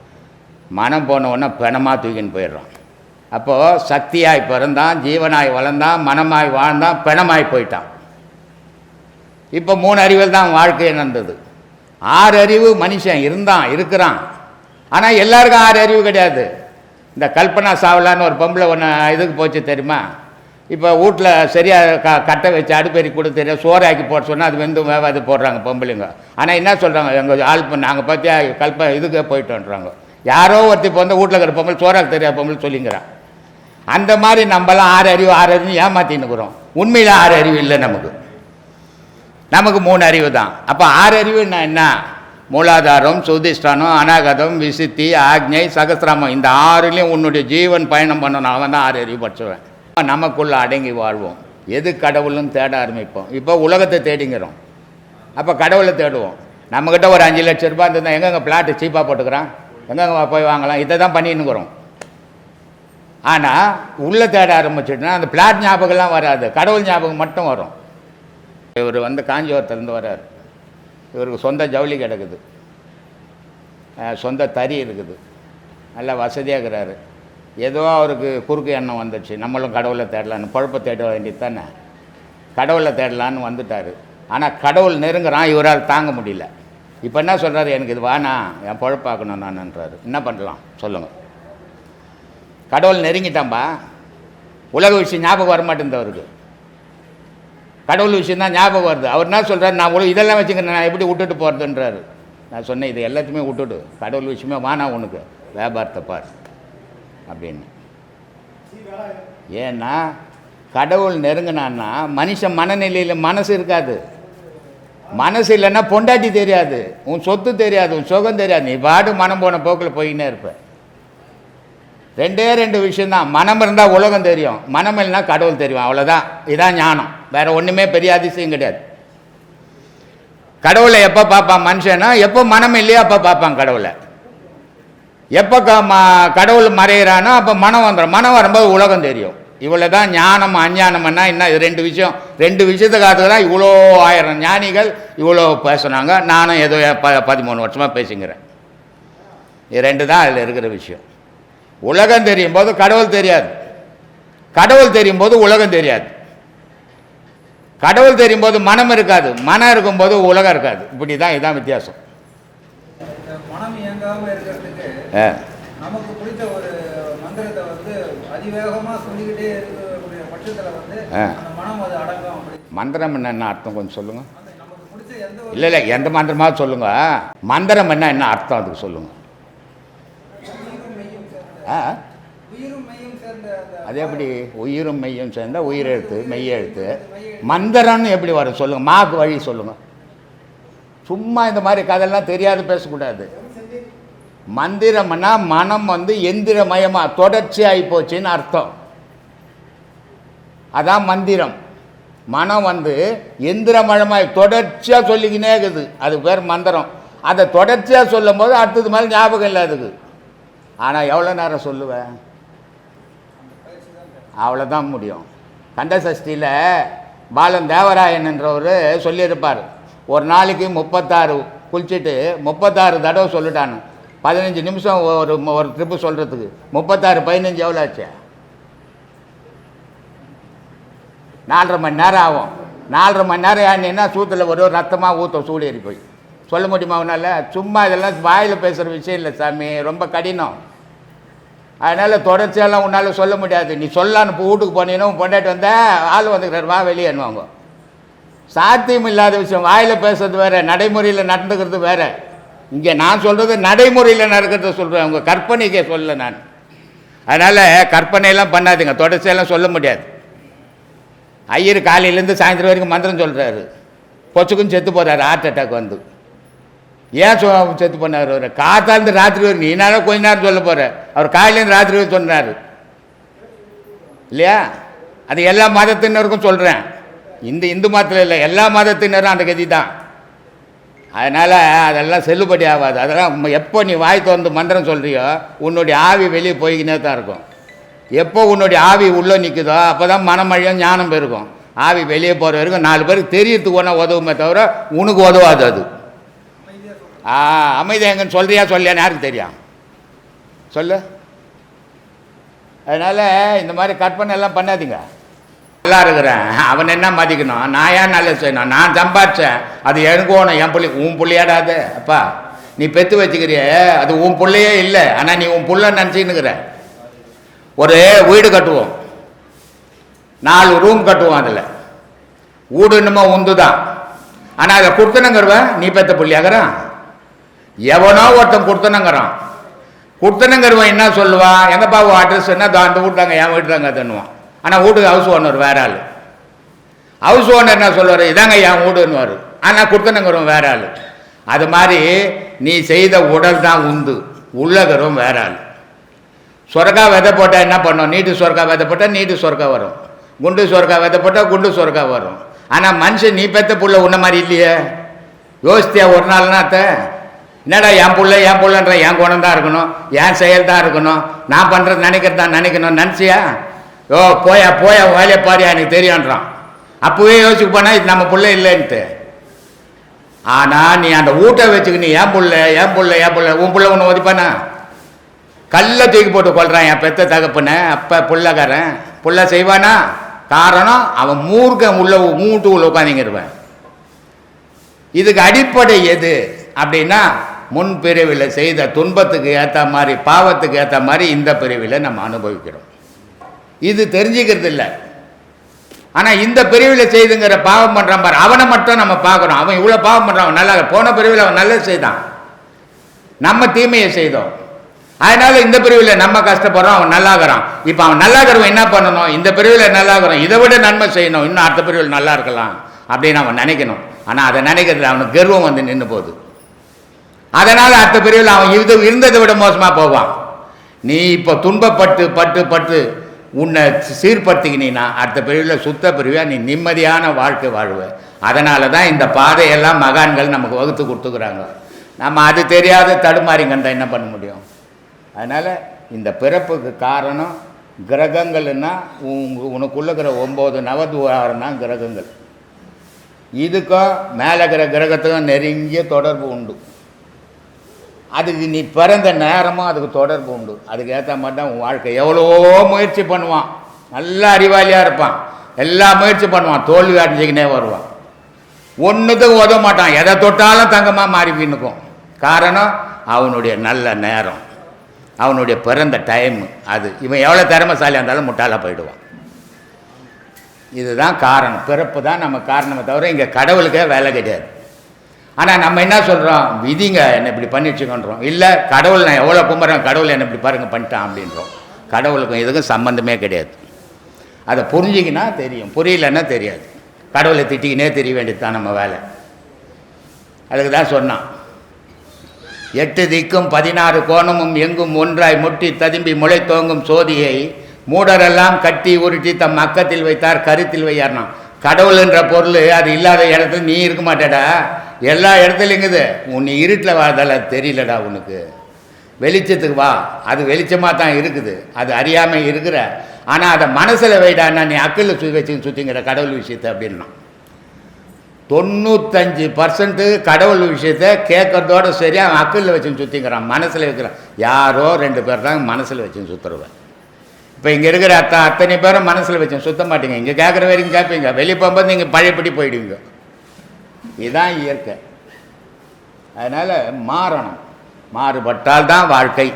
A: மனம் போனவுடனே பிணமாக தூக்கின்னு போயிடுறோம். அப்போது சக்தியாய் பிறந்தான், ஜீவனாய் வளர்ந்தான், மனமாய் வாழ்ந்தான், பிணமாய் போயிட்டான். இப்போ 3 அறிவில் தான் வாழ்க்கை நடந்தது. 6 அறிவு மனுஷன் இருக்கிறான். ஆனால் எல்லாருக்கும் 6 அறிவு கிடையாது. இந்த கல்பனா சாவ்லான்னு ஒரு பொம்பளை ஒன்று இதுக்கு போச்சு தெரியுமா? இப்போ வீட்டில் சரியாக கட்டை வச்சு அடுப்பேரி கூட தெரியாது, சோறாக்கி போட சொன்னால் அது வெந்து வேவாது போடுறாங்க பொம்பளைங்க. ஆனால் என்ன சொல்கிறாங்க, எங்கள் ஆள் நாங்கள் பார்த்தியா இதுக்கே போயிட்டோன்றாங்க. யாரோ ஒருத்தி இப்போ வந்து வீட்டில் இருக்கிற பொம்பளை சோறாக்கு தெரியாது பொம்பளை சொல்லிங்கிறான். அந்த மாதிரி நம்மளாம் 6 அறிவு ஏமாற்றின்னுக்குறோம். உண்மையில் 6 அறிவு இல்லை, நமக்கு 3 அறிவு தான். அப்போ 6 அறிவுன்னா என்ன? மூலாதாரம், சுதிஷ்டானம், அநாகதம், விசுத்தி, ஆக்ஞை, சகசிராமம். இந்த 6லையும் உன்னுடைய ஜீவன் பயணம் பண்ணணும். அவன் தான் 6 அறிவு படிச்சுவேன். நமக்குள்ளே அடங்கி வாழ்வோம். எது கடவுள்னு தேட ஆரம்பிப்போம். இப்போ உலகத்தை தேடிங்கிறோம், அப்போ கடவுளை தேடுவோம். நம்மக்கிட்ட ஒரு 5 லட்சம் ரூபாய் இருந்தால் எங்கெங்கே பிளாட்டு சீப்பாக போட்டுக்கிறான், எங்கெங்கே போய் வாங்கலாம், இதை தான் பண்ணின்னுக்குறோம். ஆனால் உள்ளே தேட ஆரம்பிச்சுட்டுனா அந்த பிளாட் ஞாபகம்லாம் வராது, கடவுள் ஞாபகம் மட்டும் வரும். இவர் வந்து காஞ்சிபுரத்துலேருந்து வர்றார். இவருக்கு சொந்த ஜவுளி கிடக்குது, சொந்த தறி இருக்குது, நல்லா வசதியாக இருக்கிறாரு. ஏதோ அவருக்கு குறுக்கு எண்ணம் வந்துடுச்சு, நம்மளும் கடவுளை தேடலான்னு. பொழப்பை தேட வேண்டியது தானே, கடவுளை தேடலான்னு வந்துட்டார். ஆனால் கடவுள் நெருங்குறான், இவரால் தாங்க முடியல. இப்போ என்ன சொல்கிறாரு, எனக்கு இது வேணா, என் பொழப்பாக்கணும் நான்ன்றாரு. என்ன பண்ணலாம் சொல்லுங்கள்? கடவுள் நெருங்கிட்டான்பா, உலக விஷயம் ஞாபகம் வரமாட்டேங்குது அவருக்கு. கடவுள் விஷயம் தான் ஞாபகம் வருது. அவர் என்ன சொல்கிறார், நான் இதெல்லாம் வச்சுக்கிறேன், நான் எப்படி விட்டுட்டு போகிறதுன்றாரு. நான் சொன்னேன், இது எல்லாத்தையுமே விட்டுடு, கடவுள் விஷயமே வானா, உனக்கு வியாபாரத்தை பார் அப்படின்னு. ஏன்னா கடவுள் நெருங்கினான்னா மனுஷன் மனநிலையில் மனசு இருக்காது. மனசு இல்லைன்னா பொண்டாட்டி தெரியாது, உன் சொத்து தெரியாது, உன் சுகம் தெரியாது, நீ பாடு மனம் போன போக்கில் போயின்னே இருப்ப. 2 விஷயந்தான். மனம் இருந்தால் உலகம் தெரியும், மனம் இல்லைன்னா கடவுள் தெரியும், அவ்வளோதான். இதுதான் ஞானம், வேறு ஒன்றுமே பெரிய அதிசயம் கிடையாது. கடவுளை எப்போ பார்ப்பான் மனுஷனா? எப்போ மனம் இல்லையோ அப்போ பார்ப்பான் கடவுளை. எப்போ கடவுள் மறையிறானோ அப்போ மனம் வந்துடும். மனம் வரும்போது உலகம் தெரியும். இவ்வளோ தான் ஞானம். அஞ்ஞானம்னா என்ன? இது 2 விஷயம். 2 விஷயத்துக்காக தான் இவ்வளோ 1000 ஞானிகள் இவ்வளோ பேசுனாங்க. நானும் ஏதோ 13 வருஷமாக பேசிக்கிறேன். இது 2 தான் அதில் இருக்கிற விஷயம். உலகம் தெரியும் போது கடவுள் தெரியாது, கடவுள் தெரியும் போது உலகம் தெரியாது. கடவுள் தெரியும் போது மனம் இருக்காது, மனம் இருக்கும்போது உலகம் இருக்காது. இப்படி தான், இதுதான் வித்தியாசம்.
B: மனம் இயங்காமல் இருக்கிறதுக்கு நமக்கு பிடிச்ச ஒரு மந்திரத்தை வந்து அதிவேகமாக சொல்லிக்கிட்டே இருக்கக்கூடிய பட்சத்தில் வந்து அந்த மனம் அது அடங்கும்.
A: மந்திரம் என்ன அர்த்தம் கொஞ்சம் சொல்லுங்கள்.
B: நமக்கு பிடிச்ச
A: இல்லை எந்த மந்திரமாக சொல்லுங்கள். மந்திரம் என்ன அர்த்தம் அதுக்கு சொல்லுங்கள். அது எப்படி? உயிரும் மெய்யும் சேர்ந்த உயிரெழுத்து மெய்யெழுத்து. மந்திரம்னு எப்படி வரும் சொல்லுங்கள், மாக்கு வழி சொல்லுங்கள். சும்மா இந்த மாதிரி கதையெல்லாம் தெரியாது பேசக்கூடாது. மந்திரம்னா மனம் வந்து எந்திரமயமாக தொடர்ச்சி ஆகி போச்சுன்னு அர்த்தம். அதான் மந்திரம். மனம் வந்து எந்திரமயமாய் தொடர்ச்சியாக சொல்லிக்கினே இருக்குது, அதுக்கு பேர் மந்திரம். அதை தொடர்ச்சியாக சொல்லும் போது அடுத்தது மாதிரி ஞாபகம் இல்லை அதுக்கு. ஆனால் எவ்வளோ நேரம் சொல்லுவேன்? அவ்வளோதான் முடியும். கந்தசஷ்டியில் பாலன் தேவராயன் என்றவர் சொல்லியிருப்பார், ஒரு நாளைக்கு 36 குளிச்சுட்டு 36 தடவை சொல்லிட்டானு. 15 நிமிஷம் ஒரு ட்ரிப்பு சொல்கிறதுக்கு 36 15 எவ்வளோ ஆச்சு? 4.5 மணி நேரம் ஆகும். 4.5 மணி நேரம் ஆனின்னா சூத்தில் ஒரு ரத்தமாக ஊற்ற சூடேறி போய் சொல்ல முடியுமா அவனால்? சும்மா இதெல்லாம் வாயில் பேசுகிற விஷயம் இல்லை சாமி, ரொம்ப கடினம். அதனால் தொடர்ச்சியெல்லாம் உன்னால் சொல்ல முடியாது. நீ சொல்லான்னு இப்போ வீட்டுக்கு போனீங்கன்னா பொண்டாட்டி வந்தால் ஆள் வந்துக்கிறார், வா வெளியே என்னவாங்க. சாத்தியம் இல்லாத விஷயம். வாயில் பேசுறது வேறு, நடைமுறையில் நடந்துக்கிறது வேறு. இங்கே நான் சொல்கிறது நடைமுறையில் நடக்கிறத சொல்கிறேன், உங்கள் கற்பனைக்கே சொல்ல நான். அதனால் கற்பனையெல்லாம் பண்ணாதுங்க, தொடர்ச்சியெல்லாம் சொல்ல முடியாது. ஐயர் காலையிலேருந்து சாயந்தரம் வரைக்கும் மந்திரம் சொல்கிறாரு, பொச்சுக்குன்னு செத்து போகிறாரு ஹார்ட் அட்டாக் வந்து. ஏன் செத்து பண்ணார்? அவர் காத்தாலேருந்து ராத்திரி வரைக்கும். நீ என்னால் கொஞ்ச நேரம் சொல்ல போகிற, அவர் காலையிலேருந்து ராத்திரி வரைக்கும் சொன்னார் இல்லையா? அது எல்லா மதத்தினருக்கும் சொல்கிறேன், இந்து மதத்தில் இல்லை, எல்லா மதத்தினரும் அந்த கதி தான். அதனால் அதெல்லாம் செல்லுபடி ஆகாது. அதெல்லாம் எப்போ நீ வாய் திறந்து மந்திரம் சொல்கிறியோ உன்னுடைய ஆவி வெளியே போய்கினே தான் இருக்கும். எப்போ உன்னுடைய ஆவி உள்ளே நிற்குதோ அப்போ தான் மனமழியும் ஞானம் பெருகும். ஆவி வெளியே போகிற வரைக்கும் 4 பேருக்கு தெரியறதுக்கு ஒன்றா உதவுமே தவிர உனக்கு உதவாது அது. அமைதி எங்கன்னு சொல்கிறியா சொல்லியான்னு யாருக்கு தெரியும்? சொல்லு. அதனால் இந்த மாதிரி கற்பனை எல்லாம் பண்ணாதீங்க. நல்லா இருக்கிறேன், அவன் என்ன மதிக்கணும், நான் ஏன் நல்லது செய்யணும், நான் சம்பாதிச்சேன், அது எனக்கு ஓணும், என் பிள்ளை உன் பிள்ளையாடாது. அப்பா நீ பெற்று வச்சுக்கிறிய, அது உன் பிள்ளையே இல்லை, ஆனால் நீ உன் பிள்ளை நினச்சின்னுக்கிற. ஒரு வீடு கட்டுவோம், 4 ரூம் கட்டுவோம், அதில் வீடு என்னமோ உந்து தான், ஆனால் அதை கொடுத்தனுங்கிறவன் நீ பெற்ற பிள்ளையாகிறான். எவனோ ஒருத்தன் கொடுத்தனுங்கிறான். கொடுத்தனுங்கிறவன் என்ன சொல்லுவான், எங்கப்பா அட்ரஸ் என்ன, அந்த வீட்டாங்க என் வீட்டு தாங்க தண்ணுவான். ஆனால் வீட்டுக்கு ஹவுஸ் ஓனர் வேற ஆள். ஹவுஸ் ஓனர் என்ன சொல்லுவார், இதாங்க என் வீடுன்னுவார். ஆனால் கொடுத்தனுங்கிறவன் வேற ஆள். அது மாதிரி நீ செய்த உடல் தான் உந்து, உள்ளகரும் வேற ஆள். சொரக்கா விதை போட்டால் என்ன பண்ணும், நீட்டு சொரக்கா விதை போட்டால் நீட்டு சொரக்கா வரும், குண்டு சொரக்கா விதை போட்டால் குண்டு சொரக்கா வரும். ஆனால் மனுஷன் நீ பெற்ற புள்ள உன்ன மாதிரி இல்லையே. யோசித்தியா ஒரு நாள்னா என்னடா என் புள்ளன்ற, என் குணம் தான் இருக்கணும், என் செயல் தான் இருக்கணும், நான் பண்ணுறது நினைக்கிறது தான் நினைக்கணும் நினச்சியா? ஓ போயா போயா வேலையை பாரியா எனக்கு தெரியான்றான். அப்போவே யோசிச்சு போனால் இது நம்ம பிள்ளை இல்லைன்ட்டு. ஆனால் நீ அந்த ஊட்ட வச்சுக்க, நீ என் புள்ள என் புள்ள என் புள்ள, உன் புள்ள ஒன்று ஒதிப்பானா? கல்லை தூக்கி போட்டு கொள்றான் என் பெத்த தகப்பனை. அப்போ புள்ளக்காரன் புள்ள செய்வானா? காரணம் அவன் மூர்க்கம் உள்ள மூட்டு உள்ள உட்காந்துங்கிருவேன். இதுக்கு அடிப்படை எது அப்படின்னா, முன் பிரிவில் செய்த துன்பத்துக்கு ஏற்ற மாதிரி, பாவத்துக்கு ஏற்ற மாதிரி இந்த பிரிவில் நம்ம அனுபவிக்கிறோம். இது தெரிஞ்சுக்கிறது இல்லை. ஆனால் இந்த பிரிவில் செய்துங்கிற பாவம் பண்ணுறான் பாரு, அவனை மட்டும் நம்ம பார்க்குறோம். அவன் இவ்வளோ பாவம் பண்ணுறான், அவன் நல்லா, போன பிரிவில் அவன் நல்லது செய்தான், நம்ம தீமையை செய்தோம். அதனால் இந்த பிரிவில் நம்ம கஷ்டப்படுறோம், அவன் நல்லாகிறான். இப்போ அவன் நல்லாகிறவன் என்ன பண்ணணும், இந்த பிரிவில் நல்லாகிறோம், இதை விட நன்மை செய்யணும், இன்னும் அடுத்த பிரிவில் நல்லா இருக்கலாம் அப்படின்னு அவன் நினைக்கணும். ஆனால் அதை நினைக்கிறது அவனுக்கு கர்வம் வந்து நின்று போகுது. அதனால் அடுத்த பிரிவில் அவன் இருந்ததை விட மோசமாக போவான். நீ இப்போ துன்பப்பட்டு பட்டு பட்டு உன்னை சீர்படுத்திக்கினா அடுத்த பிரிவில் சுத்த பிரிவாக நீ நிம்மதியான வாழ்க்கை வாழ்வ. அதனால தான் இந்த பாதையெல்லாம் மகான்கள் நமக்கு வகுத்து கொடுத்துக்கிறாங்க. நம்ம அது தெரியாத தடுமாறிங்கன்றா என்ன பண்ண முடியும்? அதனால் இந்த பிறப்புக்கு காரணம் கிரகங்கள்னா உனக்குள்ள இருக்கிற 9 நவதுவாரம் தான் கிரகங்கள். இதுக்கும் மேலே இருக்கிற கிரகத்துக்கும் நெருங்கிய தொடர்பு உண்டு. அதுக்கு நீ பிறந்த நேரமும் அதுக்கு தொடர்பு உண்டு. அதுக்கு ஏற்ற மாதிரி தான் உன் வாழ்க்கை. எவ்வளோ முயற்சி பண்ணுவான், நல்ல அறிவாளியாக இருப்பான், எல்லா முயற்சி பண்ணுவான், தோல்வி அடைஞ்சிக்கினே வருவான், ஒன்றுத்துக்கும் உதவ மாட்டான், எதை தொட்டாலும் தங்கமாக மாறிப்பின்னுக்கும். காரணம் அவனுடைய நல்ல நேரம், அவனுடைய பிறந்த டைம். அது இவன் எவ்வளோ திறமைசாலியாக இருந்தாலும் முட்டாளாக போயிடுவான். இதுதான் காரணம். பிறப்பு தான் நம்ம காரணமே தவிர இங்கே கடவுளுக்கே வேலை கிடையாது. ஆனால் நம்ம என்ன சொல்கிறோம், விதிங்க என்னை இப்படி பண்ணி வச்சுக்கன்றோம். இல்லை கடவுள் நான் எவ்வளோ கும்பிட்றேன், கடவுள் என்னை இப்படி பாருங்க பண்ணிட்டான் அப்படின்றோம். கடவுளுக்கும் இதுக்கும் சம்மந்தமே கிடையாது. அதை புரிஞ்சிக்கினா தெரியும், புரியலன்னா தெரியாது. கடவுளை திட்டிக்கினே தெரிய வேண்டியது தான் நம்ம வேலை. அதுக்கு தான் சொன்னான், 8 திக்கும் 16 கோணமும் எங்கும் ஒன்றாய் முட்டி ததும்பி முளை தோங்கும் சோதியை மூடரெல்லாம் கட்டி உருட்டி தம் அக்கத்தில் வைத்தார் கருத்தில் வையார்னா. கடவுள்ன்ற பொருள் அது இல்லாத இடத்துல நீ இருக்க மாட்டேடா, எல்லா இடத்துலையுங்குது. உன் இருட்டில் வாழ்தால தெரியலடா, உனக்கு வெளிச்சத்துக்கு வா, அது வெளிச்சமாக தான் இருக்குது, அது அறியாமல் இருக்கிற. ஆனால் அதை மனசில் வைடான்னா நீ அக்கில் வச்சு சுற்றிங்கிற கடவுள் விஷயத்தை அப்படின்னா. 95% கடவுள் விஷயத்தை கேட்கறதோட சரி அவன் அக்கில் வச்சுன்னு சுற்றிங்கிறான், மனசில் வைக்கிறான். யாரோ 2 பேர் தான் மனசில் வச்சுன்னு சுற்றுருவேன். இப்போ இங்கே இருக்கிற அத்தனை பேரும் மனசில் வச்சு சுத்த மாட்டீங்க. இங்கே கேட்குற வரைக்கும் கேட்பீங்க, வெளியே போகும்போது நீங்கள் பழையபடி போயிடுவீங்க. இதுதான் இயற்கை. அதனால் மாறணும். மாறுபட்டால் தான் வாழ்க்கை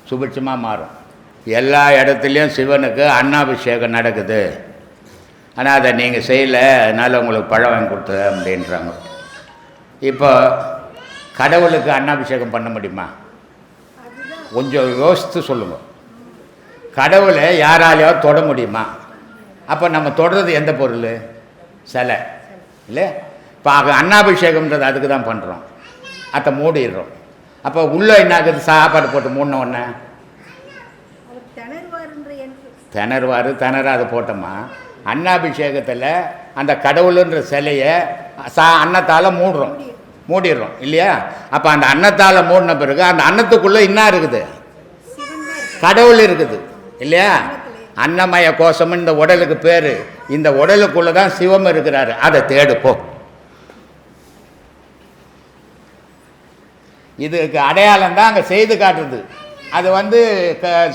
A: சுபிட்சமாக மாறும். எல்லா இடத்துலையும் சிவனுக்கு அன்னாபிஷேகம் நடக்குது, ஆனால் அதை நீங்கள் செய்யலை, அதனால் உங்களுக்கு பழம் வாங்கி கொடுத்தது அப்படின்றாங்க. இப்போ கடவுளுக்கு அன்னாபிஷேகம் பண்ண முடியுமா? கொஞ்சம் யோசித்து சொல்லுங்கள். கடவுளை யாராலையோ தொட முடியுமா? அப்போ நம்ம தொடுறது எந்த பொருள்? சிலை இல்லை. இப்போ அன்னாபிஷேகம்ன்றது அதுக்கு தான் பண்ணுறோம், அதை மூடிடுறோம். அப்போ உள்ளே என்ன ஆகுது, சாப்பாடு போட்டு மூடின உடனே திணறுவார் அதை போட்டோமா. அன்னாபிஷேகத்தில் அந்த கடவுளுன்ற சிலையை அன்னத்தால் மூடிடுறோம் இல்லையா? அப்போ அந்த அன்னத்தால் மூடின பிறகு அந்த அன்னத்துக்குள்ளே என்ன இருக்குது? கடவுள் இருக்குது இல்லையா? அன்னமய கோஷம் இந்த உடலுக்கு பேர். இந்த உடலுக்குள்ளே தான் சிவம் இருக்கிறாரு, அதை தேடுப்போ. இதுக்கு அடையாளம் தான் அங்கே செய்து காட்டுறது. அது வந்து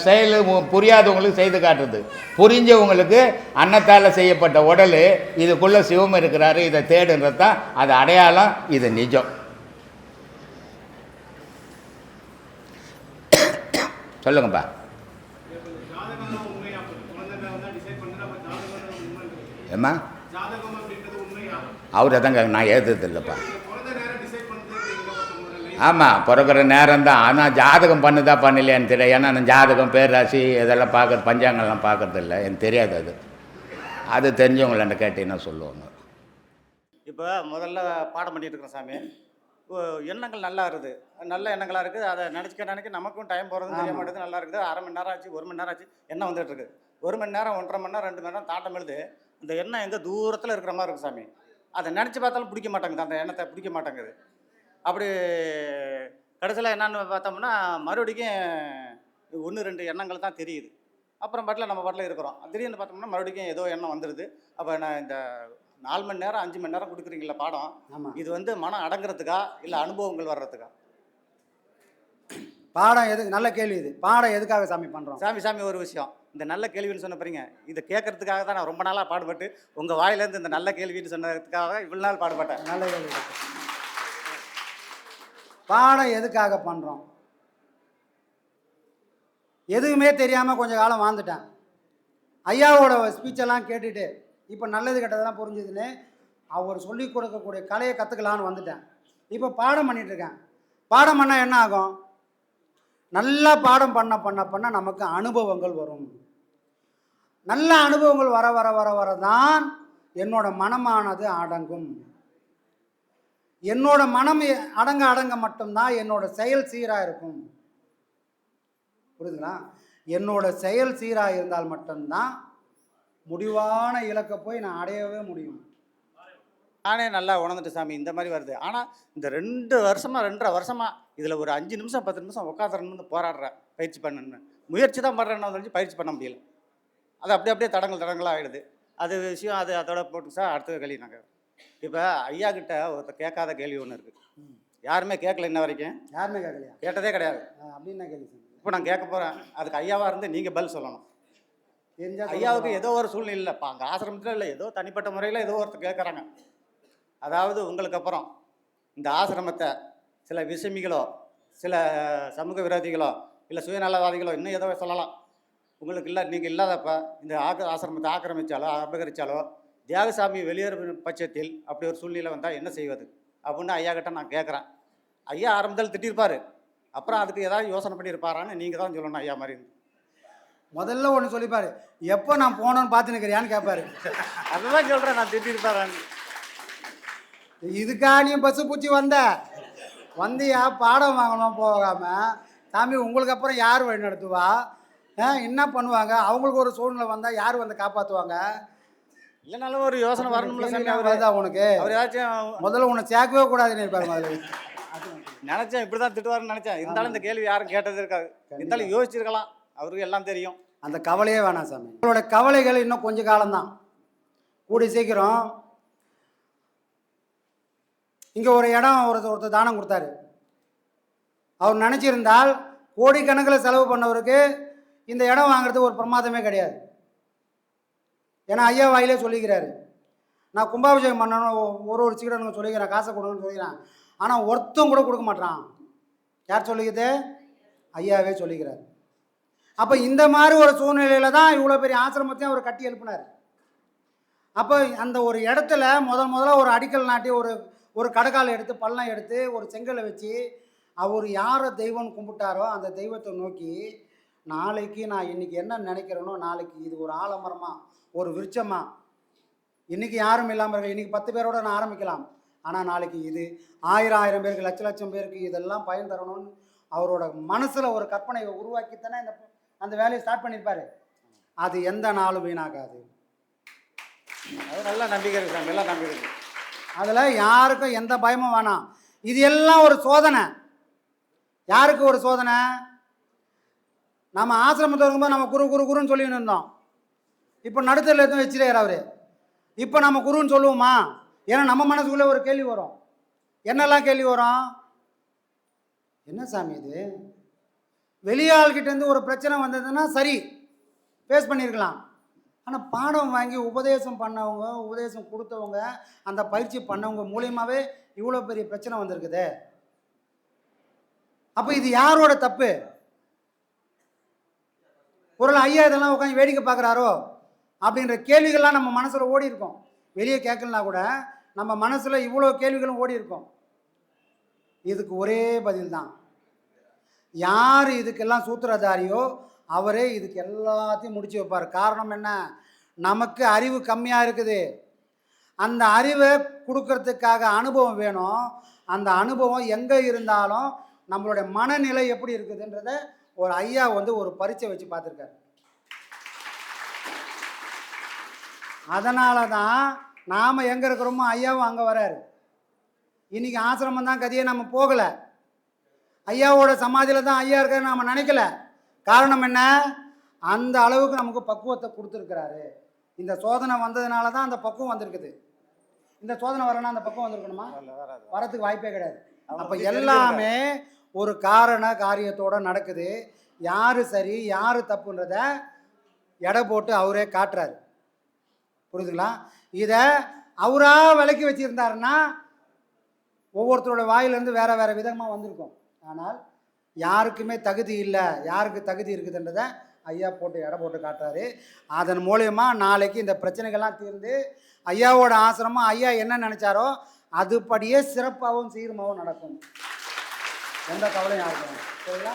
A: செயல் புரியாதவங்களுக்கு செய்து காட்டுறது, புரிஞ்சவங்களுக்கு அன்னத்தால் செய்யப்பட்ட உடல், இதுக்குள்ளே சிவம் இருக்கிறாரு, இதை தேடுன்றது தான் அது அடையாளம், இது நிஜம். சொல்லுங்கப்பா. ஏம்மா அவர் அதாங்க நான் ஏற்றது இல்லைப்பா. ஆமாம், பிறக்கிற நேரம் தான். ஆனால் ஜாதகம் பண்ணுதா பண்ணலையான்னு தெரியாது. ஏன்னா நான் ஜாதகம் பேராசி இதெல்லாம் பார்க்குறது, பஞ்சாங்கம்லாம் பார்க்கறது இல்லை, எனக்கு தெரியாது. அது தெரிஞ்சவங்கள கேட்டீங்கன்னா சொல்லுவாங்க.
C: இப்போ முதல்ல பாடம் பண்ணிட்டு இருக்கிறோம் சாமி. எண்ணங்கள் நல்லா இருக்குது, நல்ல எண்ணங்களாக இருக்குது. அதை நினச்சிக்க நமக்கும் டைம் போகிறது தெரிய மாட்டேது. நல்லா இருக்குது. அரை மணி நேரம் ஆச்சு, 1 மணி நேரம் ஆச்சு, எண்ணம் வந்துட்டு இருக்குது. 1 மணி நேரம், 1.5 மணி நேரம், 2 மணி நேரம் தாட்டம் எழுது. இந்த எண்ணம் எங்கே தூரத்தில் இருக்கிற மாதிரி இருக்குது சாமி. அதை நினச்சி பார்த்தாலும் பிடிக்க மாட்டேங்குது, அந்த எண்ணத்தை பிடிக்க மாட்டேங்குது. அப்படி கடைசியில் என்னன்னு பார்த்தோம்னா மறுபடிக்கும் 1-2 எண்ணங்கள் தான் தெரியுது. அப்புறம் பாட்டில் நம்ம பாட்டில் இருக்கிறோம். திடீர்னு பார்த்தோம்னா மறுபடியும் ஏதோ எண்ணம் வந்துடுது. அப்போ நான் இந்த 4 மணி நேரம் 5 மணி நேரம் கொடுக்குறீங்களா பாடம், இது வந்து மனம் அடங்குறதுக்கா இல்லை அனுபவங்கள் வர்றதுக்கா?
D: பாடம் எதுக்கு? நல்ல கேள்வி இது. பாடம் எதுக்காக சாமி பண்ணுறோம்?
C: சாமி ஒரு விஷயம், இந்த நல்ல கேள்வின்னு சொன்ன பாருங்க, இதை கேட்கறதுக்காக தான் நான் ரொம்ப நாளாக பாடுபட்டு உங்கள் வாயிலேருந்து இந்த நல்ல கேள்வின்னு சொன்னதுக்காக இவ்வளோ நாள் பாடுபட்டேன்.
D: நல்ல கேள்வி. பாடம் எதுக்காக பண்ணுறோம்? எதுவுமே தெரியாமல் கொஞ்சம் காலம் வாழ்ந்துட்டேன். ஐயாவோட ஸ்பீச்செல்லாம் கேட்டுட்டு இப்போ நல்லது கெட்டதெல்லாம் புரிஞ்சுதுன்னு அவர் சொல்லி கொடுக்கக்கூடிய கலையை கற்றுக்கலான்னு வந்துட்டேன். இப்போ பாடம் பண்ணிகிட்ருக்கேன். பாடம் பண்ணால் என்ன ஆகும்? நல்லா பாடம் பண்ண பண்ண பண்ண நமக்கு அனுபவங்கள் வரும். நல்ல அனுபவங்கள் வர வர வர வர தான் என்னோட மனமானது அடங்கும். என்னோட மனம் அடங்க அடங்க மட்டும்தான் என்னோட செயல் சீராக இருக்கும். புரியுதுங்களா? என்னோட செயல் சீராக இருந்தால் மட்டும்தான் முடிவான இலக்கை போய் நான் அடையவே முடியும்.
C: நானே நல்லா உணர்ந்துட்டு சாமி இந்த மாதிரி வருது. ஆனால் இந்த 2 வருஷமாக 2.5 வருஷமாக இதில் ஒரு 5 நிமிஷம் 10 நிமிஷம் உட்காந்துறேன்னு போராடுறேன், பயிற்சி பண்ணணுன்னு முயற்சி தான் பண்ணுறேன்னு சொல்லி பயிற்சி பண்ண முடியல. அது அப்படியே தடங்களாக ஆகிடுது. அது விஷயம். அது அதோட போட்டு சார் அடுத்த கேள்வி. நாங்கள் இப்போ ஐயா கிட்ட ஒருத்தர் கேட்காத கேள்வி ஒன்று இருக்குது. யாருமே கேட்கல இன்ன வரைக்கும்.
D: யாருமே கேட்கலையா?
C: கேட்டதே கிடையாது.
D: அப்படின்னு கேள்வி.
C: இப்போ நான் கேட்க போகிறேன். அதுக்கு ஐயாவாக இருந்து நீங்கள் பதில் சொல்லணும். ஐயாவுக்கு ஏதோ ஒரு சூழ்நிலை இல்லைப்பா, அங்கே ஆசிரமத்தில் இல்லை, ஏதோ தனிப்பட்ட முறையில் ஏதோ ஒருத்தர் கேட்குறாங்க. அதாவது உங்களுக்கு அப்புறம் இந்த ஆசிரமத்தை சில விஷமிகளோ, சில சமூக விரோதிகளோ, இல்லை சுயநலவாதிகளோ, இன்னும் ஏதோ சொல்லலாம், உங்களுக்கு இல்லை, நீங்கள் இல்லாதப்ப இந்த ஆசிரமத்தை ஆக்கிரமித்தாலோ அபகரித்தாலோ தியாகசாமி வெளியேறும் பட்சத்தில் அப்படி ஒரு சூழ்நிலை வந்தால் என்ன செய்வது அப்படின்னு ஐயா கிட்ட நான் கேட்குறேன். ஐயா ஆரம்பத்தில் திட்டிருப்பார், அப்புறம் அதுக்கு ஏதாவது யோசனை பண்ணியிருப்பாரான்னு நீங்கள் தான் சொல்லணும். ஐயா மாதிரி
D: முதல்ல ஒன்று சொல்லிப்பார், எப்போ நான் போனோன்னு பார்த்துன்னுக்கிறியான்னு கேட்பாரு.
C: அதுதான் சொல்கிறேன், நான் திட்டிருப்பாரான்னு.
D: இதுக்கா நீ பஸ்ஸு பூச்சி வந்தியா பாடம் வாங்கணும் போகாமல்? சாமி உங்களுக்கு அப்புறம் யார் வழி நடத்துவா? என்ன பண்ணுவாங்க? அவங்களுக்கு ஒரு சூழ்நிலை வந்தால் யார் வந்து காப்பாற்றுவாங்க?
C: இல்லைனாலும் ஒரு யோசனை வரணும்ல சாமி.
D: அவர் தான் உனக்கு
C: அவர் ஏதாச்சும்
D: முதல்ல உன்னை சேர்க்கவே கூடாதுன்னு இருப்பார். முதல்ல
C: நினச்சேன் இப்படி தான் திட்டுவாருன்னு நினச்சேன். இருந்தாலும் இந்த கேள்வி யாரும் கேட்டது இருக்காது. இருந்தாலும் யோசிச்சிருக்கலாம், அவருக்கு எல்லாம் தெரியும்.
D: அந்த கவலையே வேணாம் சாமி. உங்களோட கவலைகள் இன்னும் கொஞ்சம் காலம்தான். கூடி சீக்கிரம் இங்கே ஒரு இடம் ஒருத்தர் தானம் கொடுத்தாரு. அவர் நினச்சிருந்தால் கோடிக்கணக்கில் செலவு பண்ணவருக்கு இந்த இடம் வாங்குறதுக்கு ஒரு பிரமாதமே கிடையாது. ஏன்னா ஐயா வாயிலே சொல்லிக்கிறாரு, நான் கும்பாபிஷேகம் பண்ணணும், ஒரு சீடனுங்க சொல்லிக்கிறேன், காசை கொடுங்கன்னு சொல்லிக்கிறேன். ஆனால் ஒருத்தம் கூட கொடுக்க மாட்டான். யார் சொல்லிக்குது? ஐயாவே சொல்லிக்கிறார். அப்போ இந்த மாதிரி ஒரு சூழ்நிலையில் தான் இவ்வளோ பெரிய ஆசிரமத்தையும் அவர் கட்டி எழுப்பினார். அப்போ அந்த ஒரு இடத்துல முதல்ல ஒரு அடிக்கல் நாட்டி ஒரு கடைக்கால் எடுத்து பள்ளம் எடுத்து ஒரு செங்கலை வச்சு அவர் யாரை தெய்வம்னு கும்பிட்டாரோ அந்த தெய்வத்தை நோக்கி, நாளைக்கு நான் இன்றைக்கி என்ன நினைக்கிறேனோ, நாளைக்கு இது ஒரு ஆலமரமாக ஒரு விருட்சமாக, இன்றைக்கி யாரும் இல்லாமல் இருக்க, இன்றைக்கி 10 பேரோட நான் ஆரம்பிக்கலாம், ஆனால் நாளைக்கு இது 1000 பேருக்கு, லட்சம் பேருக்கு இதெல்லாம் பயன் தரணும்னு அவரோட மனசில் ஒரு கற்பனையை உருவாக்கித்தானே அந்த வேலையை ஸ்டார்ட் பண்ணியிருப்பார். அது எந்த நாளும் வீணாகாது.
C: அது நல்ல நம்பிக்கை இருக்கு சாமி, எல்லாம் நம்பிக்கை இருக்கு.
D: அதில் யாருக்கும் எந்த பயமும் வேணாம். இது எல்லாம் ஒரு சோதனை. யாருக்கு ஒரு சோதனை? நம்ம ஆசிரமத்தில் இருக்கும்போது நம்ம குருன்னு சொல்லின்னு இருந்தோம். இப்போ நடுத்தரில் எதுவும் வச்சுருக்கார் அவர். இப்போ நம்ம குருன்னு சொல்லுவோமா? ஏன்னா நம்ம மனசுக்குள்ளே ஒரு கேள்வி வரும். என்னெல்லாம் கேள்வி வரும்? என்ன சாமி இது? வெளியாள்கிட்டேருந்து ஒரு பிரச்சனை வந்ததுன்னா சரி ஃபேஸ் பண்ணியிருக்கலாம். ஆனால் பாடம் வாங்கி உபதேசம் பண்ணவங்க, உபதேசம் கொடுத்தவங்க, அந்த பயிற்சி பண்ணவங்க மூலியமாகவே இவ்வளோ பெரிய பிரச்சனை வந்திருக்குது. அப்போ இது யாரோட தப்பு? ஒரு ஐயா இதெல்லாம் உட்காந்து வேடிக்கை பார்க்குறாரோ அப்படின்ற கேள்விகள்லாம் நம்ம மனசில் ஓடி இருக்கும். வெளியே கேட்கலனா கூட நம்ம மனசில் இவ்வளோ கேள்விகளும் ஓடி இருக்கும். இதுக்கு ஒரே பதில் தான். யார் இதுக்கெல்லாம் சூத்திரதாரியோ அவரே இதுக்கு எல்லாத்தையும் முடிச்சு வைப்பார். காரணம் என்ன? நமக்கு அறிவு கம்மியாக இருக்குது. அந்த அறிவை கொடுக்கறதுக்காக அனுபவம் வேணும். அந்த அனுபவம் எங்கே இருந்தாலும் நம்மளுடைய மனநிலை எப்படி இருக்குதுன்றத ஒரு ஐயா ஒரு பரீட்சை வச்சு பார்த்துருக்காரு. அதனால தான் நாம் எங்கே இருக்கிறோமோ ஐயாவும் அங்கே வராரு. இன்றைக்கி ஆசிரமம் தான் கதையே, நம்ம போகலை. ஐயாவோட சமாதியில் தான் ஐயா இருக்காரு நாம் நினைக்கல. காரணம் என்ன? அந்த அளவுக்கு நமக்கு பக்குவத்தை கொடுத்துருக்கிறாரு. இந்த சோதனை வந்ததுனால தான் அந்த பக்குவம் வந்திருக்குது. இந்த சோதனை வரனா அந்த பக்குவம் வந்திருக்கணுமா? வரத்துக்கு வாய்ப்பே கிடையாது. அப்போ எல்லாமே ஒரு காரண காரியத்தோடு நடக்குது. யார் சரி யார் தப்புன்றத எடை போட்டு அவரே காட்டுறாரு. புரியுதுங்களா? இதை அவராக விலக்கி வச்சுருந்தாருன்னா ஒவ்வொருத்தரோட வாயிலேருந்து வேறு வேறு விதமாக வந்திருக்கும். ஆனால் யாருக்குமே தகுதி இல்லை, யாருக்கு தகுதி இருக்குதுன்றதை ஐயா போட்டு எடை போட்டு காட்டுறாரு. அதன் மூலயமா நாளைக்கு இந்த பிரச்சனைகள்லாம் தீர்ந்து ஐயாவோட ஆசிரமம் ஐயா என்ன நினச்சாரோ அதுபடியே சிறப்பாகவும் சீர்மாகவும் நடக்கும். எந்த கவலையும் யாருக்கும். சரிங்களா?